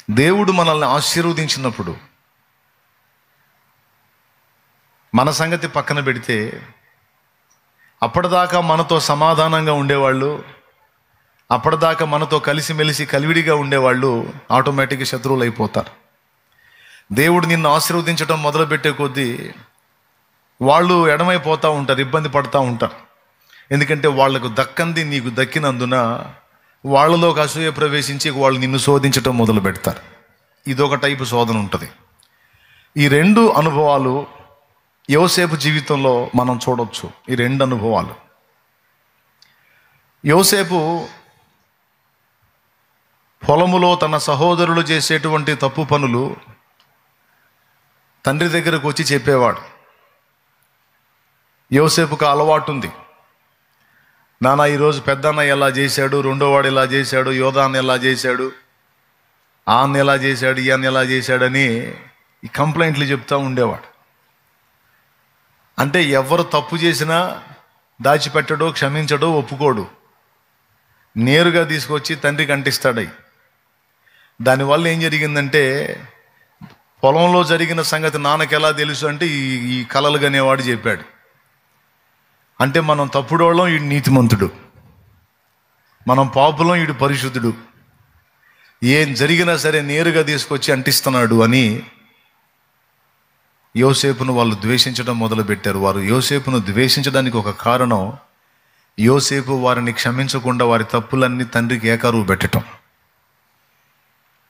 దేవుడు మనల్ని ఆశీర్వదించినప్పుడు మన సంగతి పక్కన పెడితే, అప్పటిదాకా మనతో సమాధానంగా ఉండేవాళ్ళు, అప్పటిదాకా మనతో కలిసిమెలిసి కలివిడిగా ఉండేవాళ్ళు ఆటోమేటిక్గా శత్రువులు అయిపోతారు. దేవుడు నిన్ను ఆశీర్వదించడం మొదలుపెట్టే కొద్దీ వాళ్ళు ఎడమైపోతూ ఉంటారు, ఇబ్బంది పడుతూ ఉంటారు. ఎందుకంటే వాళ్లకు దక్కంది నీకు దక్కినందున వాళ్ళలోకి అసూయ ప్రవేశించి వాళ్ళు నిన్ను శోధించడం మొదలు పెడతారు. ఇదొక టైపు శోధన ఉంటుంది. ఈ రెండు అనుభవాలు యోసేపు జీవితంలో మనం చూడవచ్చు. ఈ రెండు అనుభవాలు. యోసేపు పొలములో తన సహోదరులు చేసేటువంటి తప్పు పనులు తండ్రి దగ్గరకు వచ్చి చెప్పేవాడు. యోసేపుకు అలవాటు ఉంది. నాన్న ఈరోజు పెద్దన్న ఎలా చేశాడు, రెండోవాడు ఎలా చేశాడు, యోధాన్ని ఎలా చేశాడు, ఆన్ని ఎలా చేశాడు, ఈయన్ని ఎలా చేశాడని ఈ కంప్లైంట్లు చెప్తూ ఉండేవాడు. అంటే ఎవరు తప్పు చేసినా దాచిపెట్టడో క్షమించడో ఒప్పుకోడు, నేరుగా తీసుకొచ్చి తండ్రికి అంటిస్తాడై. దానివల్ల ఏం జరిగిందంటే, పొలంలో జరిగిన సంగతి నాన్నకి ఎలా తెలుసు అంటే ఈ కలలు కనేవాడు చెప్పాడు. అంటే మనం తప్పుడోళ్ళం, ఈడు నీతిమంతుడు, మనం పాపులం, ఈడు పరిశుద్ధుడు, ఏం జరిగినా సరే నేరుగా తీసుకొచ్చి అంటిస్తున్నాడు అని యోసేపును వాళ్ళు ద్వేషించడం మొదలుపెట్టారు. వారు యోసేపును ద్వేషించడానికి ఒక కారణం, యోసేపు వారిని క్షమించకుండా వారి తప్పులన్నీ తండ్రికి ఏకరువు పెట్టడం.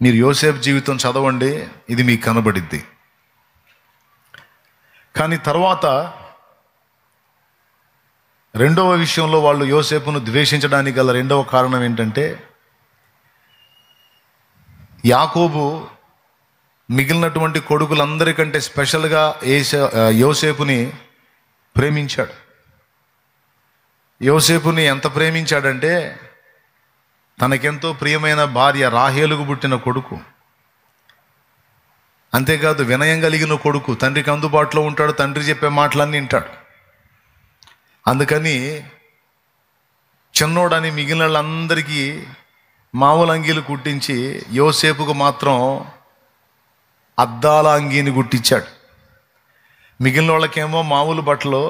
మీరు యోసేపు జీవితం చదవండి, ఇది మీకు కనబడిద్ది. కానీ తర్వాత రెండవ విషయంలో వాళ్ళు యోసేపును ద్వేషించడానికి గల రెండవ కారణం ఏంటంటే, యాకోబు మిగిలినటువంటి కొడుకులందరికంటే స్పెషల్గా యోసేపుని ప్రేమించాడు. యోసేపుని ఎంత ప్రేమించాడంటే, తనకెంతో ప్రియమైన భార్య రాహేలుకు పుట్టిన కొడుకు, అంతేకాదు వినయం కలిగిన కొడుకు, తండ్రికి అందుబాటులో ఉంటాడు, తండ్రి చెప్పే మాటలన్నీ వింటాడు. అందుకని చిన్నోడని మిగిలిన వాళ్ళందరికీ మామూలు అంగీలు కుట్టించి యోసేపుకు మాత్రం అద్దాల అంగీని కుట్టించాడు. మిగిలిన వాళ్ళకేమో మామూలు బట్టలు,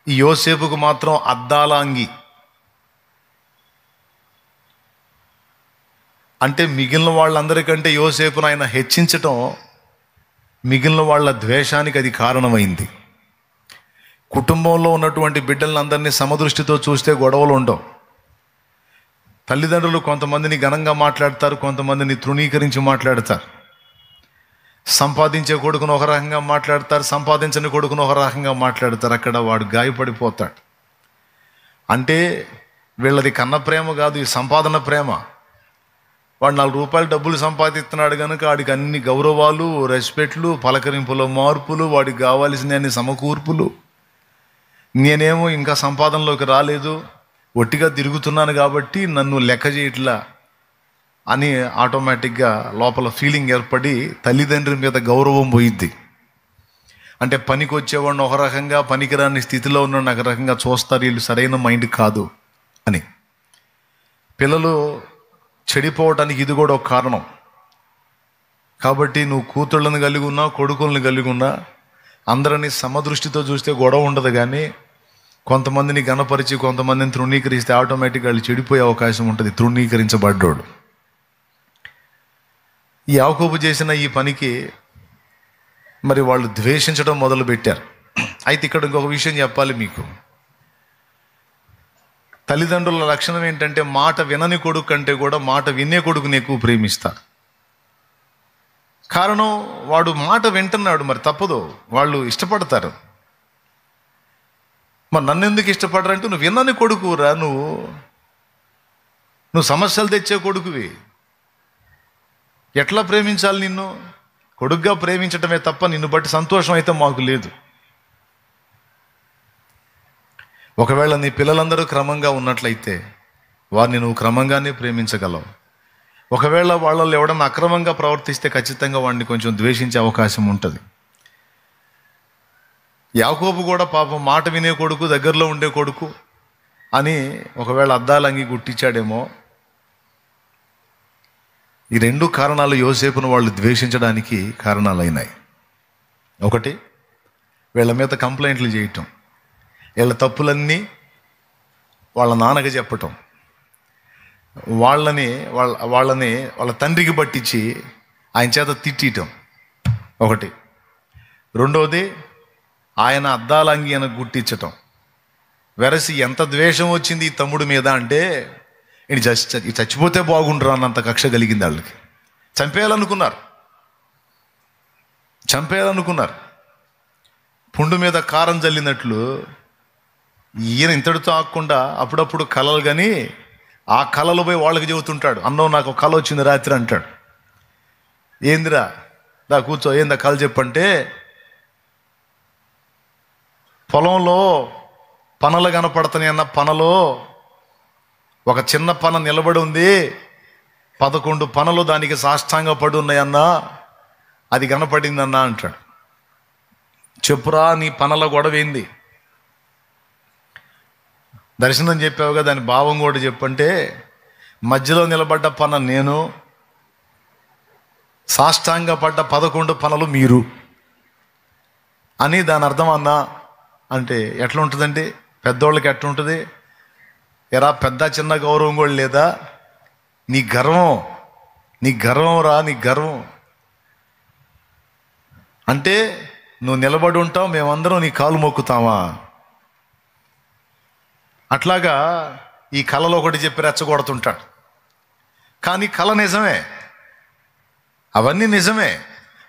ఈ యోసేపుకు మాత్రం అద్దాల అంగి. అంటే మిగిలిన వాళ్ళందరికంటే యోసేపును ఆయన హెచ్చించటం మిగిలిన వాళ్ళ ద్వేషానికి అది కారణమైంది. కుటుంబంలో ఉన్నటువంటి బిడ్డలందరినీ సమదృష్టితో చూస్తే గొడవలు ఉండవు. తల్లిదండ్రులు కొంతమందిని ఘనంగా మాట్లాడతారు, కొంతమందిని తృణీకరించి మాట్లాడతారు. సంపాదించే కొడుకును ఒక రకంగా మాట్లాడతారు, సంపాదించని కొడుకును ఒక రకంగా మాట్లాడతారు. అక్కడ వాడు గాయపడిపోతాడు. అంటే వీళ్ళది కన్న ప్రేమ కాదు, ఈ సంపాదన ప్రేమ. వాడు 4 రూపాయలు డబ్బులు సంపాదిస్తున్నాడు కనుక వాడికి అన్ని గౌరవాలు, రెస్పెక్ట్లు, పలకరింపుల మార్పులు, వాడికి కావాల్సిన అన్ని సమకూర్పులు. నేనేమో ఇంకా సంపాదనలోకి రాలేదు, ఒట్టిగా తిరుగుతున్నాను కాబట్టి నన్ను లెక్క చేయట్లా అని ఆటోమేటిక్గా లోపల ఫీలింగ్ ఏర్పడి తల్లిదండ్రుల మీద గౌరవం పోయిద్ది. అంటే పనికి వచ్చేవాడిని ఒక రకంగా, పనికిరాని స్థితిలో ఉన్న ఒక రకంగా చూస్తారు. వీళ్ళు సరైన మైండ్ కాదు అని. పిల్లలు చెడిపోవటానికి ఇది కూడా ఒక కారణం. కాబట్టి నువ్వు కూతుళ్ళని కలిగి ఉన్నా, కొడుకులను కలిగి ఉన్నా, అందరినీ సమదృష్టితో చూస్తే గొడవ ఉండదు. కానీ కొంతమందిని గణపరిచి కొంతమందిని తృణీకరిస్తే ఆటోమేటిక్గా వాళ్ళు చెడిపోయే అవకాశం ఉంటుంది, తృణీకరించబడ్డోడు. యాకోబు చేసిన ఈ పనికి మరి వాళ్ళు ద్వేషించడం మొదలుపెట్టారు. అయితే ఇక్కడ ఇంకొక విషయం చెప్పాలి మీకు. తల్లిదండ్రుల లక్షణం ఏంటంటే, మాట వినని కొడుకు కంటే కూడా మాట వినే కొడుకుని ఎక్కువ ప్రేమిస్తారు. కారణం వాడు మాట వింటున్నాడు, మరి తప్పదు, వాళ్ళు ఇష్టపడతారు. మరి నన్ను ఎందుకు ఇష్టపడరంటే, నువ్వు వినని కొడుకురా, నువ్వు సమస్యలు తెచ్చే కొడుకువి, ఎట్లా ప్రేమించాలి నిన్ను? కొడుకుగా ప్రేమించటమే తప్ప నిన్ను బట్టి సంతోషం అయితే మాకు లేదు. ఒకవేళ నీ పిల్లలందరూ క్రమంగా ఉన్నట్లయితే వారిని నువ్వు క్రమంగానే ప్రేమించగలవు. ఒకవేళ వాళ్ళల్లో ఎవడన్నా అక్రమంగా ప్రవర్తిస్తే ఖచ్చితంగా వాడిని కొంచెం ద్వేషించే అవకాశం ఉంటుంది. యాకోబు కూడా పాపం మాట వినే కొడుకు, దగ్గరలో ఉండే కొడుకు అని ఒకవేళ అద్దాలంగి గుట్టించాడేమో. ఈ రెండు కారణాలు యోసేపును వాళ్ళు ద్వేషించడానికి కారణాలైనాయి. ఒకటి, వీళ్ళ మీద కంప్లైంట్లు చేయటం, వీళ్ళ తప్పులన్నీ వాళ్ళ నాన్నకి చెప్పటం, వాళ్ళని వాళ్ళ తండ్రికి పట్టించి ఆయన చేత తిట్టడం ఒకటి. రెండవది, ఆయన అద్దాలంగి అని గుట్టించటం. వెరసి ఎంత ద్వేషం వచ్చింది ఈ తమ్ముడి మీద అంటే, ఇది చచ్చిపోతే బాగుండ్రా అన్నంత కక్ష కలిగింది వాళ్ళకి. చంపేయాలనుకున్నారు. పుండు మీద కారం జల్లినట్లు ఈయన ఇంతటితో ఆగకుండా అప్పుడప్పుడు కలలు, కానీ ఆ కళలు పోయి వాళ్ళకి చెబుతుంటాడు. అన్నో నాకు కళ వచ్చింది రాత్రి అంటాడు. ఏందిరా, దా కూర్చో, ఏందా కళ చెప్పంటే, పొలంలో పనలు కనపడుతున్నాయి అన్న, పనలో ఒక చిన్న పన నిలబడి ఉంది, 11 పనలు దానికి సాష్టాంగ పడి ఉన్నాయన్నా, అది కనపడిందన్నా అంటాడు. చెప్పురా, నీ పనల గొడవేంది? దర్శనం చెప్పావుగా, దాని భావం కూడా చెప్పంటే, మధ్యలో నిలబడ్డ పన నేను, సాష్టాంగ పడ్డ 11 పనలు మీరు అని దాని అర్థం అన్నా. అంటే ఎట్లా ఉంటుందండి? పెద్దోళ్ళకి ఎట్లా ఉంటుంది? ఎరా పెద్ద చిన్న గౌరవం కూడా లేదా? నీ గర్వం రా, నీ గర్వం అంటే నువ్వు నిలబడి ఉంటావు, మేమందరం నీ కాలు మొక్కుతామా? అట్లాగా ఈ కళలో ఒకటి చెప్పి రెచ్చగొడుతుంటాడు. కానీ కళ నిజమే, అవన్నీ నిజమే.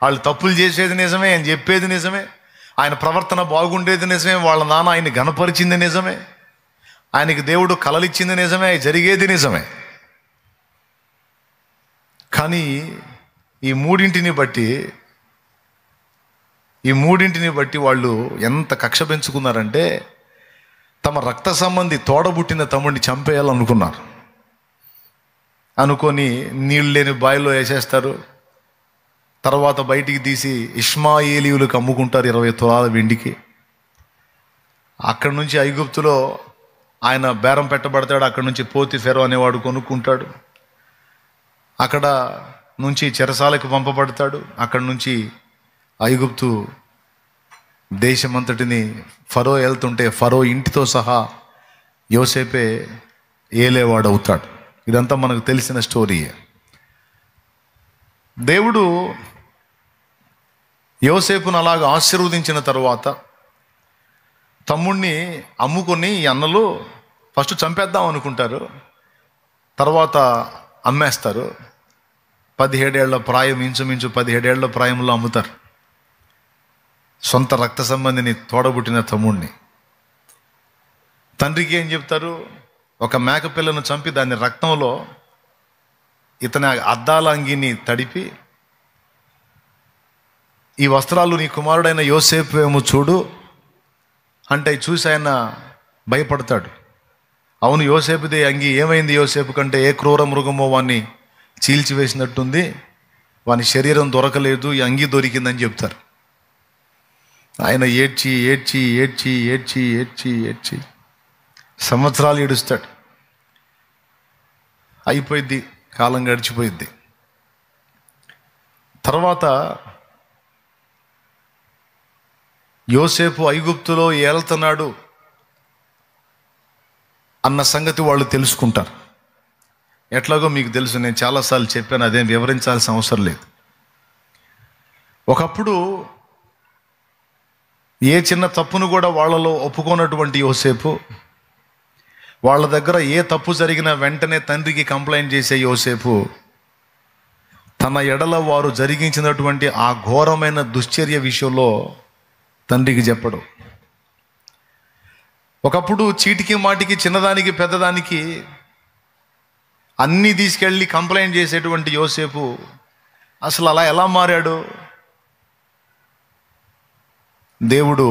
వాళ్ళు తప్పులు చేసేది నిజమే, ఆయన చెప్పేది నిజమే, ఆయన ప్రవర్తన బాగుండేది నిజమే, వాళ్ళ నాన్న ఆయన్ని గణపరిచింది నిజమే, ఆయనకి దేవుడు కలలిచ్చింది నిజమే, జరిగేది నిజమే. కానీ ఈ మూడింటిని బట్టి వాళ్ళు ఎంత కక్ష పెంచుకున్నారంటే, తమ రక్త సంబంధి తోడబుట్టిన తమ్ముడిని చంపేయాలనుకున్నారు. అనుకొని నీళ్ళు లేని బావిలో వేసేస్తారు. తర్వాత బయటికి తీసి ఇష్మాయేలీయులకు అమ్ముకుంటారు 20 తులాల వెండికి. అక్కడి నుంచి ఐగుప్తులో ఆయన బేరం పెట్టబడతాడు. అక్కడి నుంచి పోతిఫెరో అనేవాడు కొనుక్కుంటాడు. అక్కడ నుంచి చెరసాలకు పంపబడతాడు. అక్కడి నుంచి ఐగుప్తు దేశమంతటిని ఫరో వెళ్తుంటే ఫరో ఇంటితో సహా యోసేపే ఏలేవాడు అవుతాడు. ఇదంతా మనకు తెలిసిన స్టోరీయే. దేవుడు యోసేపును అలాగ ఆశీర్వదించిన తరువాత తమ్ముడిని అమ్ముకొని ఈ అన్నలు ఫస్ట్ చంపేద్దాం అనుకుంటారు, తర్వాత అమ్మేస్తారు. 17 ఏళ్ల ప్రాయం, ఇంచుమించు 17 ఏళ్ల ప్రాయంలో అమ్ముతారు సొంత రక్త సంబంధిని, తోడబుట్టిన తమ్ముడిని. తండ్రికి ఏం చెప్తారు? ఒక మేకపిల్లను చంపి దాని రక్తంలో ఇతని అద్దాల అంగిని తడిపి, ఈ వస్త్రాలు నీ కుమారుడైన యోసేపు ఏమో చూడు అంటే చూసి ఆయన భయపడతాడు. అవును, యోసేపుదే అంగి, ఏమైంది యోసేపు కంటే? ఏ క్రూర మృగమో వాడిని చీల్చివేసినట్టుంది, వాని శరీరం దొరకలేదు, ఈ అంగి దొరికిందని చెప్తారు. ఆయన ఏడ్చి సంవత్సరాలు ఏడుస్తాడు. అయిపోయింది, కాలం గడిచిపోయింది. తర్వాత యోసేపు ఐగుప్తులో ఏళ్తున్నాడు అన్న సంగతి వాళ్ళు తెలుసుకుంటారు. ఎట్లాగో మీకు తెలుసు, నేను చాలాసార్లు చెప్పాను, అదేం వివరించాల్సిన అవసరం లేదు. ఒకప్పుడు ఏ చిన్న తప్పును కూడా వాళ్ళలో ఒప్పుకోనటువంటి యోసేపు, వాళ్ళ దగ్గర ఏ తప్పు జరిగినా వెంటనే తండ్రికి కంప్లైంట్ చేసే యోసేపు, తన ఎడల వారు జరిగించినటువంటి ఆ ఘోరమైన దుశ్చర్య విషయంలో తండ్రికి చెప్పడు. ఒకప్పుడు చీటికి మాటికి, చిన్నదానికి పెద్దదానికి అన్నీ తీసుకెళ్ళి కంప్లైంట్ చేసేటువంటి యోసేపు అసలు అలా ఎలా మారాడు? దేవుడు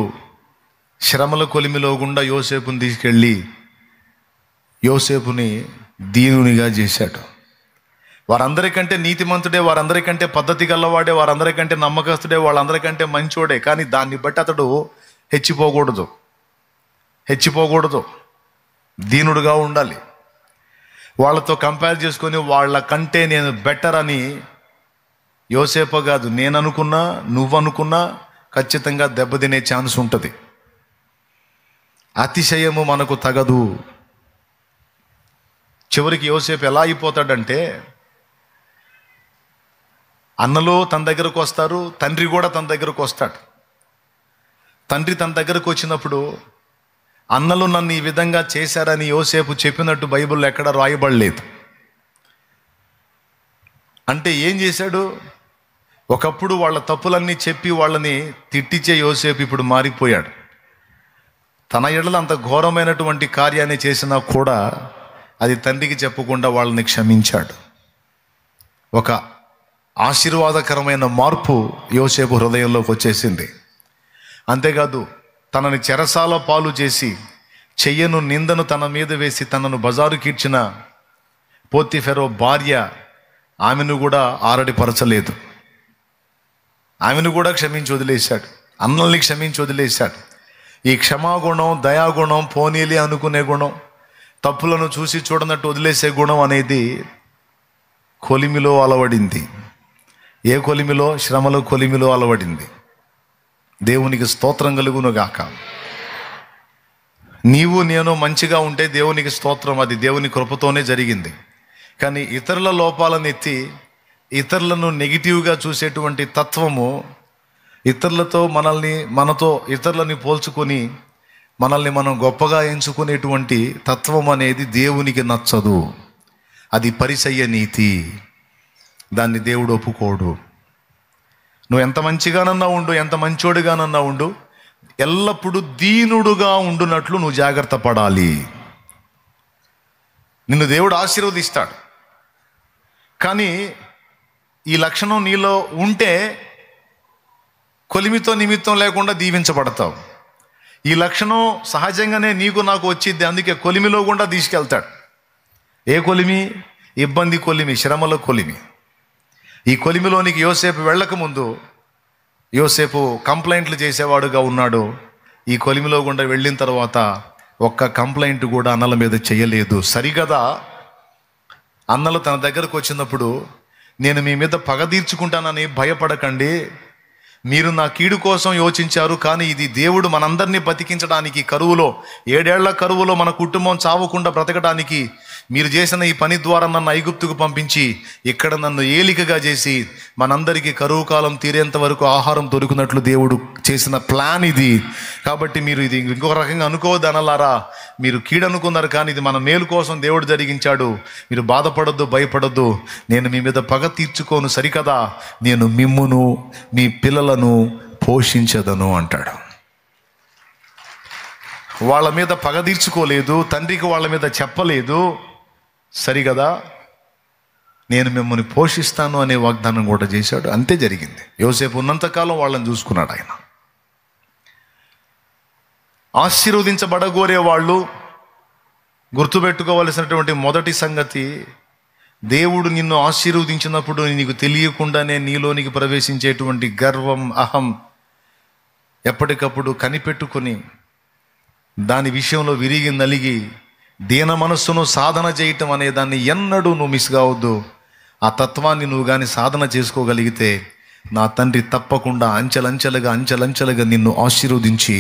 శ్రమల కొలిమిలో గుండా యోసేపుని తీసుకెళ్ళి యోసేపుని దీనునిగా చేశాడు. వారందరికంటే నీతిమంతుడే, వారందరికంటే పద్ధతి గల్లవాడే, వారందరికంటే నమ్మకస్తుడే, వాళ్ళందరికంటే మంచోడే. కానీ దాన్ని బట్టి అతడు హెచ్చిపోకూడదు, దీనుడుగా ఉండాలి. వాళ్ళతో కంపేర్ చేసుకొని వాళ్ళ కంటే నేను బెటర్ అని యోసేపు కాదు, నేను అనుకున్నా నువ్వు అనుకున్నా ఖచ్చితంగా దెబ్బతినే ఛాన్స్ ఉంటుంది. అతిశయము మనకు తగదు. చివరికి యోసేపు ఎలా అయిపోతాడంటే, అన్నలు తన దగ్గరకు వస్తారు, తండ్రి కూడా తన దగ్గరకు వస్తాడు. తండ్రి తన దగ్గరకు వచ్చినప్పుడు అన్నలు నన్ను ఈ విధంగా చేశారని యోసేపు చెప్పినట్టు బైబిల్లో ఎక్కడ రాయబడలేదు. అంటే ఏం చేశాడు? ఒకప్పుడు వాళ్ళ తప్పులన్నీ చెప్పి వాళ్ళని తిట్టించే యోసేపు ఇప్పుడు మారిపోయాడు. తన ఎడల అంత ఘోరమైనటువంటి కార్యాన్ని చేసినా కూడా అది తండ్రికి చెప్పకుండా వాళ్ళని క్షమించాడు. ఒక ఆశీర్వాదకరమైన మార్పు యోసేపు హృదయంలోకి వచ్చేసింది. అంతేకాదు, తనని చెరసాల పాలు చేసి చెయ్యను నిందను తన మీద వేసి తనను బజారుకిడ్చిన పోతిఫెరో భార్య, ఆమెను కూడా ఆరడిపరచలేదు. ఆమెను కూడా క్షమించి వదిలేశాడు. అన్నల్ని క్షమించి వదిలేశాడు. ఈ క్షమాగుణం, దయాగుణం, పోనీలి అనుకునే గుణం, తప్పులను చూసి చూడనట్టు వదిలేసే గుణం అనేది కొలిమిలో అలవడింది. ఏ కొలిమిలో? శ్రమల కొలిమిలో అలవడింది. దేవునికి స్తోత్రం కలుగును గాక. నీవు నేను మంచిగా ఉంటే దేవునికి స్తోత్రం, అది దేవుని కృపతోనే జరిగింది. కానీ ఇతరుల లోపాలను ఎత్తి ఇతరులను నెగిటివ్గా చూసేటువంటి తత్వము, ఇతరులతో మనతో ఇతరులని పోల్చుకొని మనల్ని మనం గొప్పగా ఎంచుకునేటువంటి తత్వం అనేది దేవునికి నచ్చదు. అది పరిసయ్య నీతి. దాన్ని దేవుడు ఒప్పుకోడు. నువ్వు ఎంత మంచిగానన్నా ఉండు, ఎంత మంచోడిగానన్నా ఉండు, ఎల్లప్పుడూ దీనుడుగా ఉండునట్లు నువ్వు జాగ్రత్త పడాలి. నిన్ను దేవుడు ఆశీర్వదిస్తాడు. కానీ ఈ లక్షణం నీలో ఉంటే కొలిమితో నిమిత్తం లేకుండా దీవించబడతావు. ఈ లక్షణం సహజంగానే నీకు నాకు వచ్చింది. అందుకే కొలిమిలో కూడా తీసుకెళ్తాడు. ఏ కొలిమి? ఇబ్బంది కొలిమి, శ్రమల కొలిమి. ఈ కొలిమిలోనికి యోసేపు వెళ్ళకముందు యోసేపు కంప్లైంట్లు చేసేవాడుగా ఉన్నాడు. ఈ కొలిమిలో గుండా వెళ్ళిన తర్వాత ఒక్క కంప్లైంట్ కూడా అన్నల మీద చేయలేదు. సరిగదా, అన్నలు తన దగ్గరకు వచ్చినప్పుడు, నేను మీ మీద పగ తీర్చుకుంటానని భయపడకండి, మీరు నా కీడు కోసం యోచించారు, కానీ ఇది దేవుడు మనందరినీ బతికించడానికి, కరువులో 7 ఏళ్ల కరువులో మన కుటుంబం చావకుండా బ్రతకడానికి మీరు చేసిన ఈ పని ద్వారా నన్ను ఐగుప్తుకు పంపించి ఇక్కడ నన్ను ఏలికగా చేసి మనందరికీ కరువు కాలం తీరేంత వరకు ఆహారం దొరికినట్లు దేవుడు చేసిన ప్లాన్ ఇది. కాబట్టి మీరు ఇది ఇంకొక రకంగా అనుకోవద్దు అనలారా. మీరు కీడనుకున్నారు, కానీ ఇది మన మేలు కోసం దేవుడు జరిగించాడు. మీరు బాధపడొద్దు, భయపడొద్దు. నేను మీ మీద పగ తీర్చుకోను, సరికదా, నేను మిమ్మును మీ పిల్లలను పోషించదను అంటాడు. వాళ్ళ మీద పగ తీర్చుకోలేదు, తండ్రికి వాళ్ళ మీద చెప్పలేదు. సరిగదా, నేను మిమ్మల్ని పోషిస్తాను అనే వాగ్దానం కూడా చేశాడు. అంతే జరిగింది. యోసేపు ఉన్నంతకాలం వాళ్ళని చూసుకున్నాడు ఆయన. ఆశీర్వదించబడగోరే వాళ్ళు గుర్తుపెట్టుకోవలసినటువంటి మొదటి సంగతి, దేవుడు నిన్ను ఆశీర్వదించినప్పుడు నీకు తెలియకుండానే నీలోనికి ప్రవేశించేటువంటి గర్వం, అహం ఎప్పటికప్పుడు కనిపెట్టుకొని దాని విషయంలో విరిగి నలిగి దీన మనస్సును సాధన చేయటం అనే దాన్ని ఎన్నడూ నువ్వు మిస్ కావద్దు. ఆ తత్వాన్ని నువ్వు కానీ సాధన చేసుకోగలిగితే నా తండ్రి తప్పకుండా అంచెలంచెలుగా నిన్ను ఆశీర్వదించి,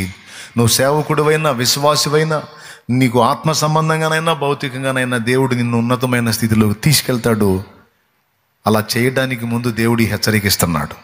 నువ్వు సేవకుడివైనా, విశ్వాసివైనా, నీకు ఆత్మ సంబంధంగానైనా భౌతికంగానైనా దేవుడు నిన్ను ఉన్నతమైన స్థితిలోకి తీసుకెళ్తాడు. అలా చేయడానికి ముందు దేవుడి హెచ్చరికిస్తున్నాడు.